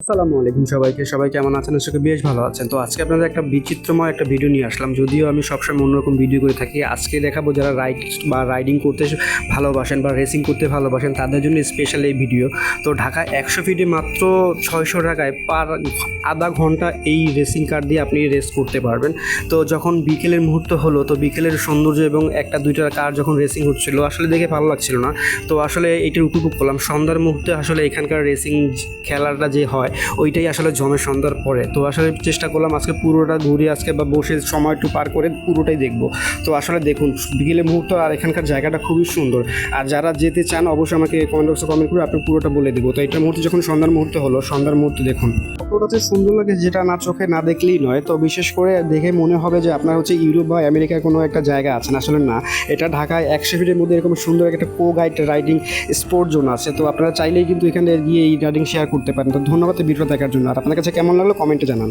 আসসালামু আলাইকুম সবাইকে। সবাই কেমন আছেন? আশা করি বেশ ভালো আছেন। তো আজকে আপনাদের একটা বিচিত্রময় একটা ভিডিও নিয়ে আসলাম। যদিও আমি সবসময় অন্যরকম ভিডিও করে থাকি, আজকে দেখাবো যারা রাইডিং করতে ভালোবাসেন বা রেসিং করতে ভালোবাসেন তাদের জন্য স্পেশাল এই ভিডিও। তো ঢাকা 100 ফিটে মাত্র 600 টাকায় পার আধা ঘন্টা এই রেসিং কার দিয়ে আপনি রেস করতে পারবেন। তো যখন বিকেলের মুহূর্ত হলো, তো বিকেলের সৌন্দর্য এবং একটা দুইটা কার যখন রেসিং হচ্ছিলো আসলে দেখে ভালো লাগছিল না। তো আসলে এটার উপভোগ করলাম সন্ধ্যার মুহূর্তে। আসলে এখানকার রেসিং খেলাটা যে হয় ওইটাই আসলে জমে সন্ধ্যার পরে। তো আসলে চেষ্টা করলাম আজকে পুরোটা ঘুরে আজকে বা বসে সময় একটু পার করে পুরোটাই দেখব। তো আসলে দেখুন বিকেলের মুহূর্ত আর এখানকার জায়গাটা খুবই সুন্দর। আর যারা যেতে চান অবশ্যই আমাকে কমেন্ট বক্সে কমেন্ট করে আপনি পুরোটা বলে দেবো। তো এটার মুহূর্তে যখন সন্ধ্যার মুহূর্ত হলো, সন্ধ্যার মুহূর্তে দেখুন কতটা যে সুন্দর লাগে যেটা না চোখে না দেখলেই নয়। তো বিশেষ করে দেখে মনে হবে যে আপনার হচ্ছে ইউরোপ বা আমেরিকার কোনো একটা জায়গা আছেন, আসলে না। এটা ঢাকায় 100 ফিটের মধ্যে এরকম সুন্দর একটা গাইড রাইডিং স্পোর্ট জোন আছে। তো আপনারা চাইলেই কিন্তু এখানে গিয়ে এই রাইডিং শেয়ার করতে পারেন। তো ধন্যবাদ ভিডিওটা দেখার জন্য। আর আপনার কাছে কেমন লাগলো কমেন্টে জানান।